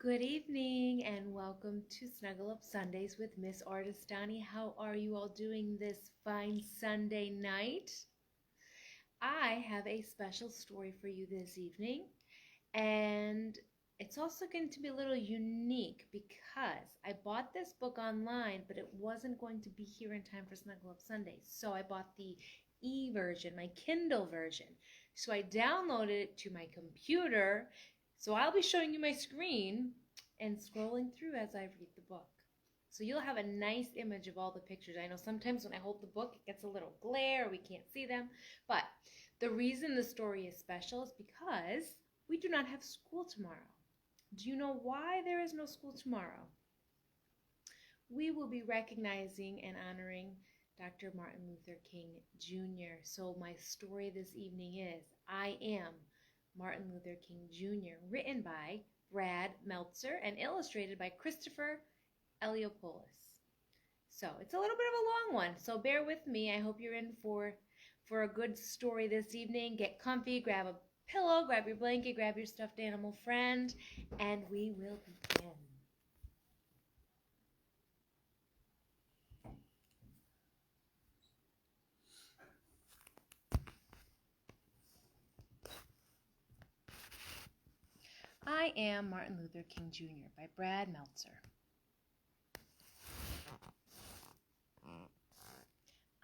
Good evening and welcome to Snuggle Up Sundays with Miss Artistani. How are you all doing this fine Sunday night? I have a special story for you this evening, and it's also going to be a little unique because I bought this book online, but it wasn't going to be here in time for Snuggle Up Sundays. So I bought the e-version, my Kindle version. So I downloaded it to my computer. So I'll be showing you my screen and scrolling through as I read the book. So you'll have a nice image of all the pictures. I know sometimes when I hold the book, it gets a little glare, we can't see them. But the reason the story is special is because we do not have school tomorrow. Do you know why there is no school tomorrow? We will be recognizing and honoring Dr. Martin Luther King Jr. So my story this evening is I Am Martin Luther King Jr., written by Brad Meltzer and illustrated by Christopher Eliopoulos. So it's a little bit of a long one, so bear with me. I hope you're in for a good story this evening. Get comfy, grab a pillow, grab your blanket, grab your stuffed animal friend, and we will begin. I Am Martin Luther King Jr. by Brad Meltzer.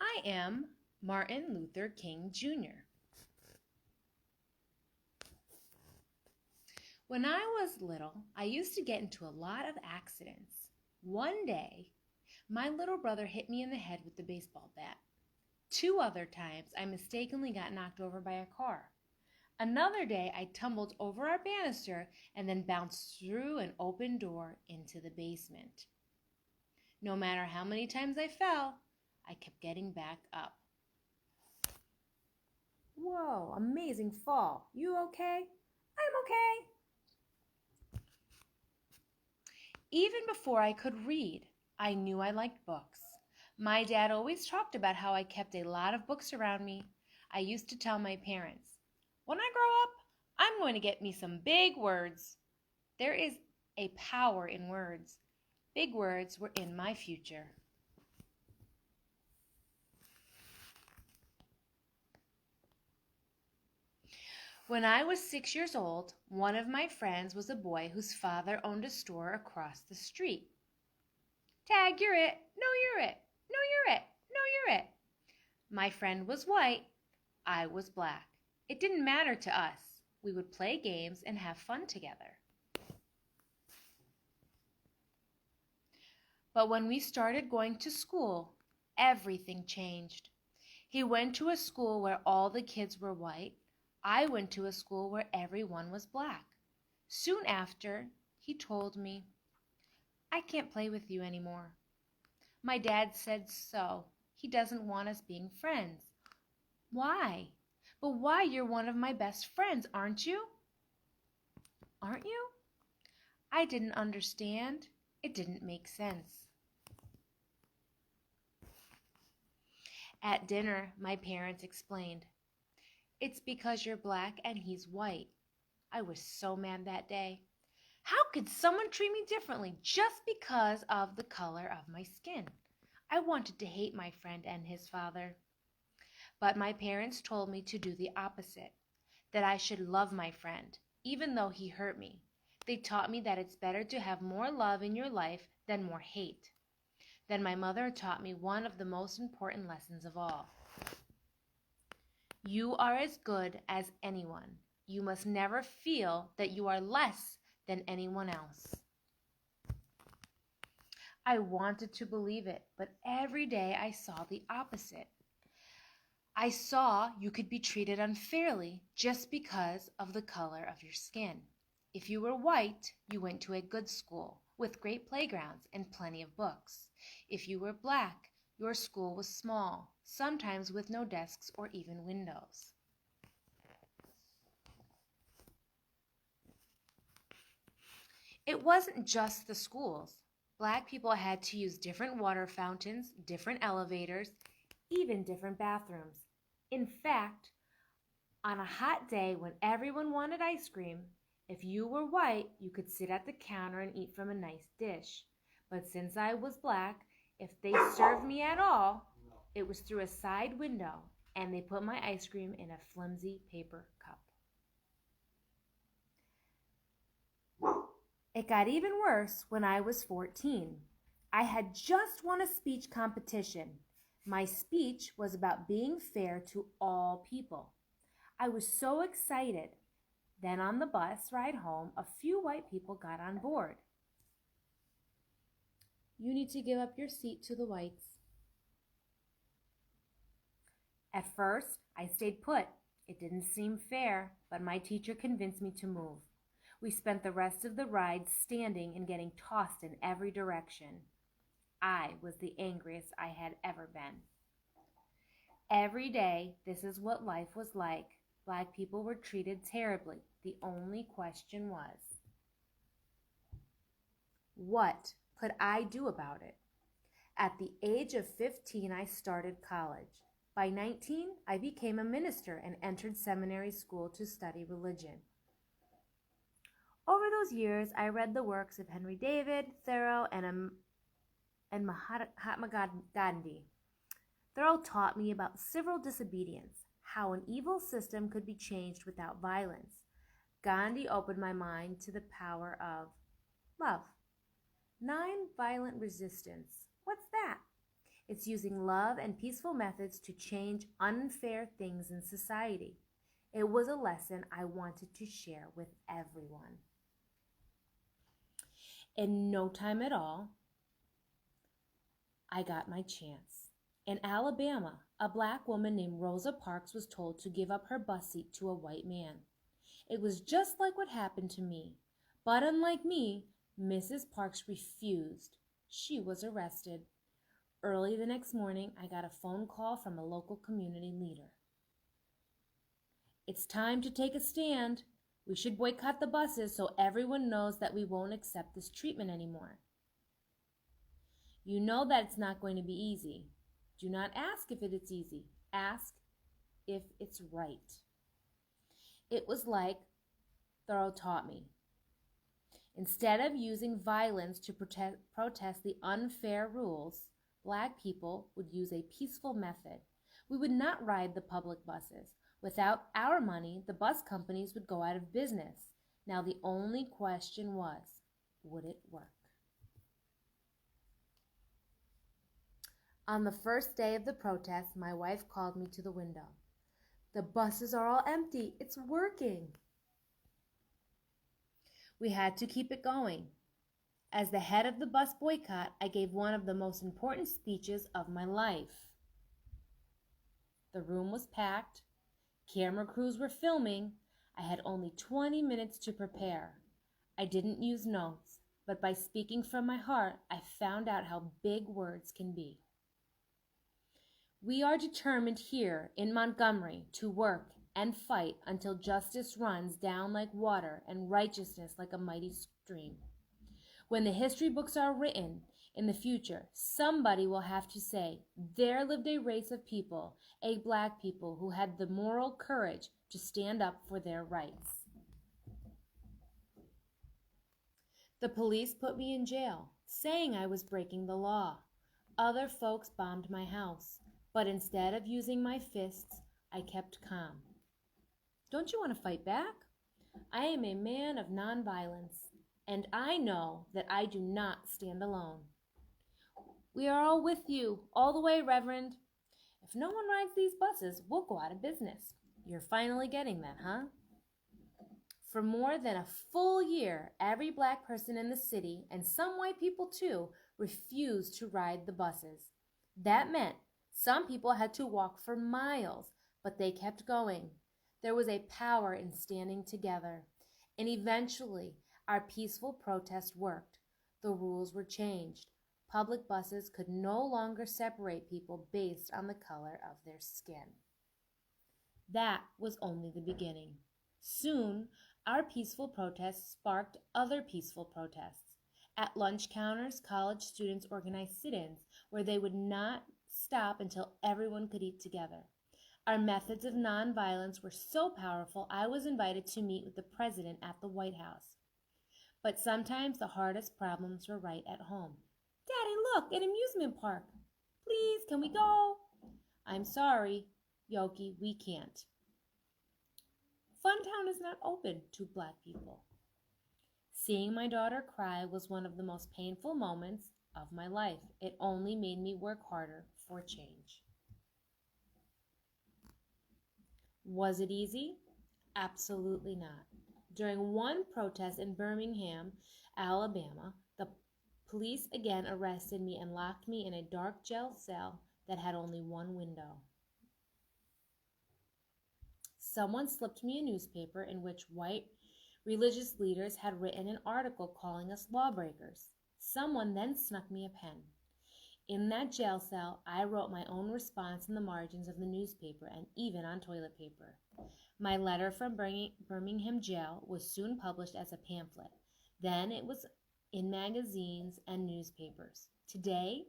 I am Martin Luther King Jr. When I was little, I used to get into a lot of accidents. One day, my little brother hit me in the head with the baseball bat. 2 other times, I mistakenly got knocked over by a car. Another day, I tumbled over our banister and then bounced through an open door into the basement. No matter how many times I fell, I kept getting back up. Whoa, amazing fall. You okay? I'm okay. Even before I could read, I knew I liked books. My dad always talked about how I kept a lot of books around me. I used to tell my parents, when I grow up, I'm going to get me some big words. There is a power in words. Big words were in my future. When I was 6 years old, one of my friends was a boy whose father owned a store across the street. Tag, you're it. No, you're it. No, you're it. No, you're it. My friend was white. I was black. It didn't matter to us. We would play games and have fun together. But when we started going to school, everything changed. He went to a school where all the kids were white. I went to a school where everyone was black. Soon after, he told me, I can't play with you anymore. My dad said so. He doesn't want us being friends. Why? But why, you're one of my best friends, aren't you? Aren't you? I didn't understand. It didn't make sense. At dinner, my parents explained, it's because you're black and he's white. I was so mad that day. How could someone treat me differently just because of the color of my skin? I wanted to hate my friend and his father. But my parents told me to do the opposite, that I should love my friend, even though he hurt me. They taught me that it's better to have more love in your life than more hate. Then my mother taught me one of the most important lessons of all. You are as good as anyone. You must never feel that you are less than anyone else. I wanted to believe it, but every day I saw the opposite. I saw you could be treated unfairly just because of the color of your skin. If you were white, you went to a good school with great playgrounds and plenty of books. If you were black, your school was small, sometimes with no desks or even windows. It wasn't just the schools. Black people had to use different water fountains, different elevators, even different bathrooms. In fact, on a hot day when everyone wanted ice cream, If you were white, you could sit at the counter and eat from a nice dish. But since I was black, if they served me at all, it was through a side window, and they put my ice cream in a flimsy paper cup. It got even worse when I was 14. I had just won a speech competition. My speech was about being fair to all people. I was so excited. Then on the bus ride home, a few white people got on board. You need to give up your seat to the whites. At first, I stayed put. It didn't seem fair, but my teacher convinced me to move. We spent the rest of the ride standing and getting tossed in every direction. I was the angriest I had ever been. Every day, this is what life was like. Black people were treated terribly. The only question was, what could I do about it? At the age of 15, I started college. By 19, I became a minister and entered seminary school to study religion. Over those years, I read the works of Henry David, Thoreau, and Mahatma Gandhi. Thoreau taught me about civil disobedience, how an evil system could be changed without violence. Gandhi opened my mind to the power of love. Nonviolent resistance. What's that? It's using love and peaceful methods to change unfair things in society. It was a lesson I wanted to share with everyone. In no time at all, I got my chance. In Alabama, a black woman named Rosa Parks was told to give up her bus seat to a white man. It was just like what happened to me. But unlike me, Mrs. Parks refused. She was arrested. Early the next morning, I got a phone call from a local community leader. It's time to take a stand. We should boycott the buses so everyone knows that we won't accept this treatment anymore. You know that it's not going to be easy. Do not ask if it's easy. Ask if it's right. It was like Thoreau taught me. Instead of using violence to protest the unfair rules, black people would use a peaceful method. We would not ride the public buses. Without our money, the bus companies would go out of business. Now the only question was, would it work? On the first day of the protest, my wife called me to the window. The buses are all empty. It's working. We had to keep it going. As the head of the bus boycott, I gave one of the most important speeches of my life. The room was packed. Camera crews were filming. I had only 20 minutes to prepare. I didn't use notes, but by speaking from my heart, I found out how big words can be. We are determined here in Montgomery to work and fight until justice runs down like water and righteousness like a mighty stream. When the history books are written in the future, somebody will have to say, there lived a race of people, a black people who had the moral courage to stand up for their rights. The police put me in jail, saying I was breaking the law. Other folks bombed my house, but instead of using my fists, I kept calm. Don't you want to fight back? I am a man of nonviolence, and I know that I do not stand alone. We are all with you, all the way, Reverend. If no one rides these buses, we'll go out of business. You're finally getting that, huh? For more than a full year, every black person in the city, and some white people too, refused to ride the buses. That meant some people had to walk for miles, but they kept going. There was a power in standing together. And eventually, our peaceful protest worked. The rules were changed. Public buses could no longer separate people based on the color of their skin. That was only the beginning. Soon, our peaceful protests sparked other peaceful protests. At lunch counters, college students organized sit-ins where they would not stop until everyone could eat together. Our methods of nonviolence were so powerful, I was invited to meet with the president at the White House. But sometimes the hardest problems were right at home. Daddy, look, an amusement park. Please, can we go? I'm sorry, Yogi, we can't. Funtown is not open to Black people. Seeing my daughter cry was one of the most painful moments of my life. It only made me work harder for change. Was it easy? Absolutely not. During one protest in Birmingham, Alabama, the police again arrested me and locked me in a dark jail cell that had only one window. Someone slipped me a newspaper in which white religious leaders had written an article calling us lawbreakers. Someone then snuck me a pen. In that jail cell, I wrote my own response in the margins of the newspaper and even on toilet paper. My letter from Birmingham jail was soon published as a pamphlet. Then it was in magazines and newspapers. Today,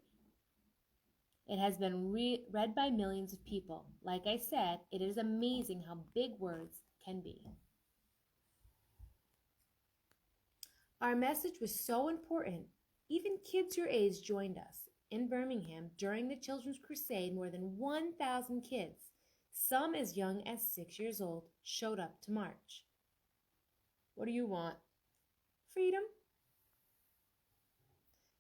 it has been read by millions of people. Like I said, it is amazing how big words can be. Our message was so important. Even kids your age joined us. In Birmingham, during the Children's Crusade, more than 1,000 kids, some as young as 6 years old, showed up to march. What do you want? Freedom.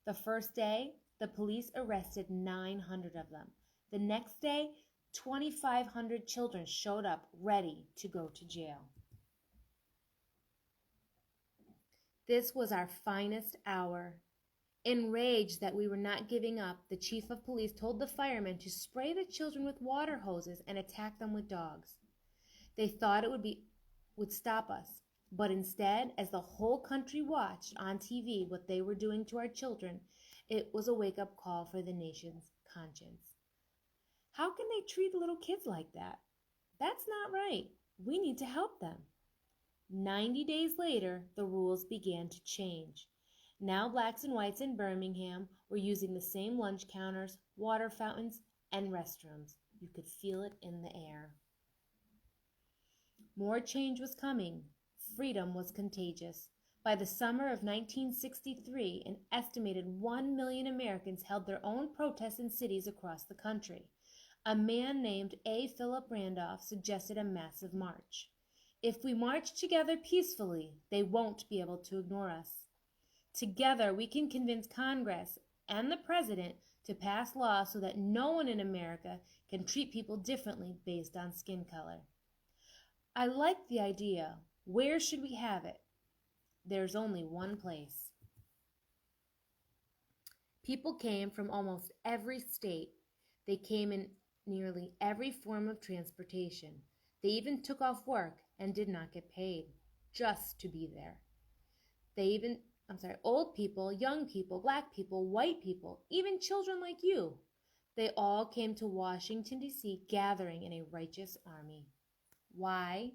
The first day, the police arrested 900 of them. The next day, 2,500 children showed up ready to go to jail. This was our finest hour. Enraged that we were not giving up, the chief of police told the firemen to spray the children with water hoses and attack them with dogs. They thought it would stop us, but instead, as the whole country watched on TV what they were doing to our children, it was a wake-up call for the nation's conscience. How can they treat little kids like that? That's not right. We need to help them. 90 days later, the rules began to change. Now blacks and whites in Birmingham were using the same lunch counters, water fountains, and restrooms. You could feel it in the air. More change was coming. Freedom was contagious. By the summer of 1963, an estimated 1 million Americans held their own protests in cities across the country. A man named A. Philip Randolph suggested a massive march. If we march together peacefully, they won't be able to ignore us. Together, we can convince Congress and the President to pass laws so that no one in America can treat people differently based on skin color. I like the idea. Where should we have it? There's only one place. People came from almost every state. They came in nearly every form of transportation. They even took off work and did not get paid just to be there. Old people, young people, black people, white people, even children like you. They all came to Washington, D.C., gathering in a righteous army. Why?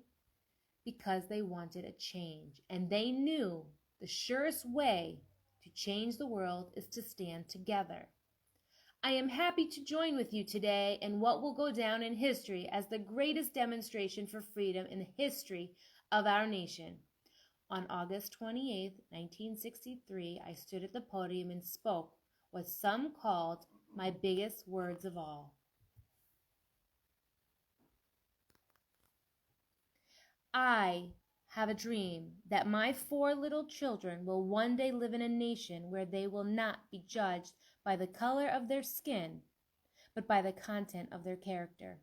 Because they wanted a change, and they knew the surest way to change the world is to stand together. I am happy to join with you today in what will go down in history as the greatest demonstration for freedom in the history of our nation. On August 28, 1963, I stood at the podium and spoke what some called my biggest words of all. I have a dream that my 4 little children will one day live in a nation where they will not be judged by the color of their skin, but by the content of their character.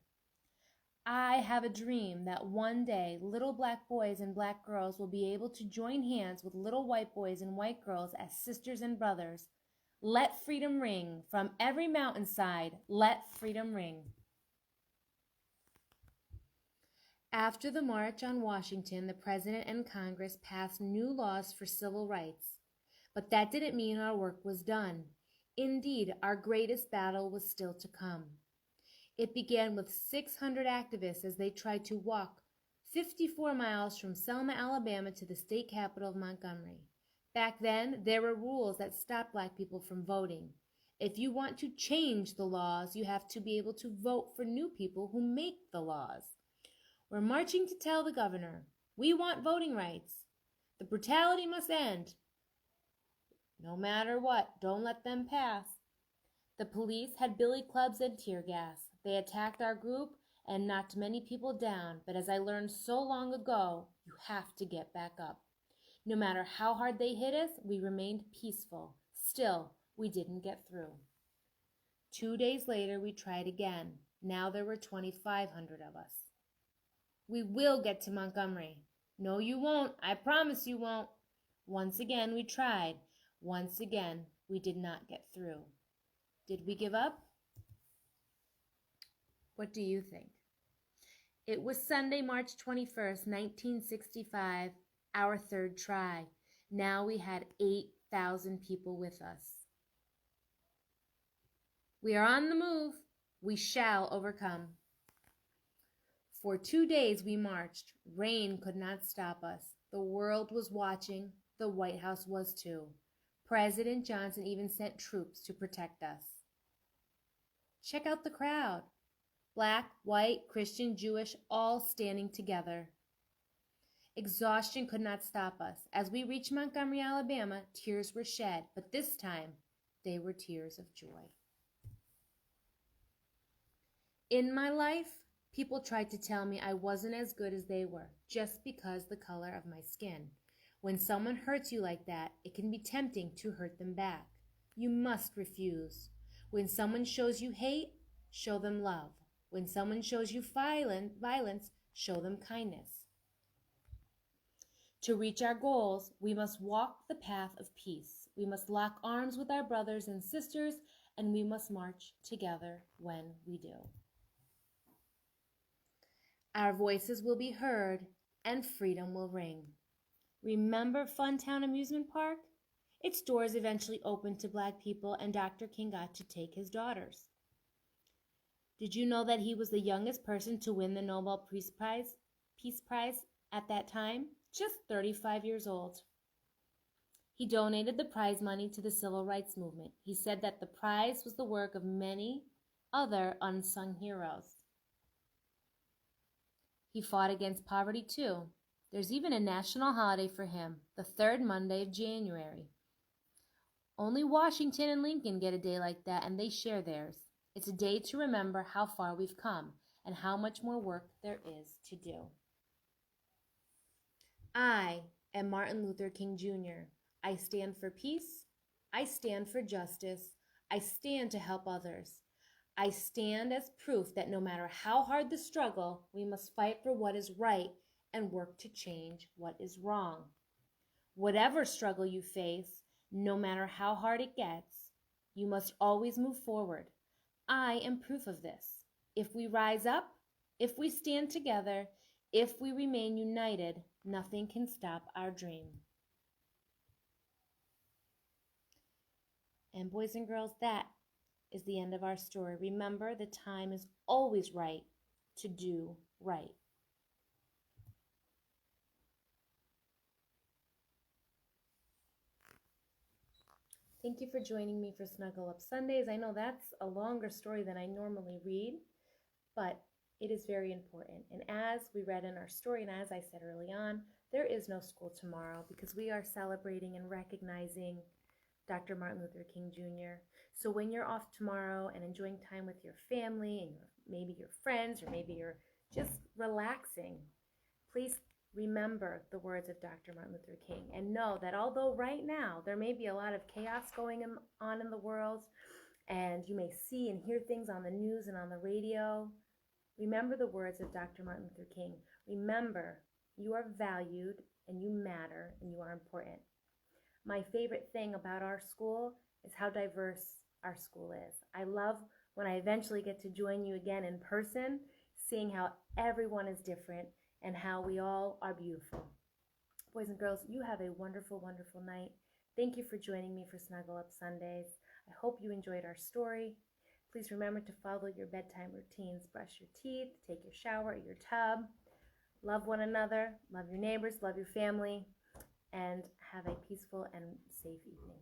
I have a dream that one day little black boys and black girls will be able to join hands with little white boys and white girls as sisters and brothers. Let freedom ring from every mountainside. Let freedom ring. After the March on Washington, the President and Congress passed new laws for civil rights. But that didn't mean our work was done. Indeed, our greatest battle was still to come. It began with 600 activists as they tried to walk 54 miles from Selma, Alabama to the state capital of Montgomery. Back then, there were rules that stopped black people from voting. If you want to change the laws, you have to be able to vote for new people who make the laws. We're marching to tell the governor, we want voting rights. The brutality must end. No matter what, don't let them pass. The police had billy clubs and tear gas. They attacked our group and knocked many people down, but as I learned so long ago, you have to get back up. No matter how hard they hit us, we remained peaceful. Still, we didn't get through. 2 days later, we tried again. Now there were 2,500 of us. We will get to Montgomery. No, you won't. I promise you won't. Once again, we tried. Once again, we did not get through. Did we give up? What do you think? It was Sunday, March 21st, 1965, our third try. Now we had 8,000 people with us. We are on the move. We shall overcome. For 2 days we marched. Rain could not stop us. The world was watching. The White House was too. President Johnson even sent troops to protect us. Check out the crowd. Black, white, Christian, Jewish, all standing together. Exhaustion could not stop us. As we reached Montgomery, Alabama, tears were shed, but this time they were tears of joy. In my life, people tried to tell me I wasn't as good as they were, just because the color of my skin. When someone hurts you like that, it can be tempting to hurt them back. You must refuse. When someone shows you hate, show them love. When someone shows you violence, show them kindness. To reach our goals, we must walk the path of peace. We must lock arms with our brothers and sisters, and we must march together when we do. Our voices will be heard, and freedom will ring. Remember Funtown Amusement Park? Its doors eventually opened to Black people, and Dr. King got to take his daughters. Did you know that he was the youngest person to win the Nobel Peace Prize at that time? Just 35 years old. He donated the prize money to the Civil Rights Movement. He said that the prize was the work of many other unsung heroes. He fought against poverty too. There's even a national holiday for him, the third Monday of January. Only Washington and Lincoln get a day like that, and they share theirs. It's a day to remember how far we've come and how much more work there is to do. I am Martin Luther King Jr. I stand for peace. I stand for justice. I stand to help others. I stand as proof that no matter how hard the struggle, we must fight for what is right and work to change what is wrong. Whatever struggle you face, no matter how hard it gets, you must always move forward. I am proof of this. If we rise up, if we stand together, if we remain united, nothing can stop our dream. And boys and girls, that is the end of our story. Remember, the time is always right to do right. Thank you for joining me for Snuggle Up Sundays. I know that's a longer story than I normally read, but it is very important. And as we read in our story, and as I said early on, there is no school tomorrow because we are celebrating and recognizing Dr. Martin Luther King Jr. So when you're off tomorrow and enjoying time with your family and maybe your friends, or maybe you're just relaxing, please remember the words of Dr. Martin Luther King and know that although right now there may be a lot of chaos going on in the world and you may see and hear things on the news and on the radio, remember the words of Dr. Martin Luther King. Remember, you are valued and you matter and you are important. My favorite thing about our school is how diverse our school is. I love when I eventually get to join you again in person, seeing how everyone is different and how we all are beautiful. Boys and girls, you have a wonderful, wonderful night. Thank you for joining me for Snuggle Up Sundays. I hope you enjoyed our story. Please remember to follow your bedtime routines. Brush your teeth, take your shower at your tub. Love one another, love your neighbors, love your family, and have a peaceful and safe evening.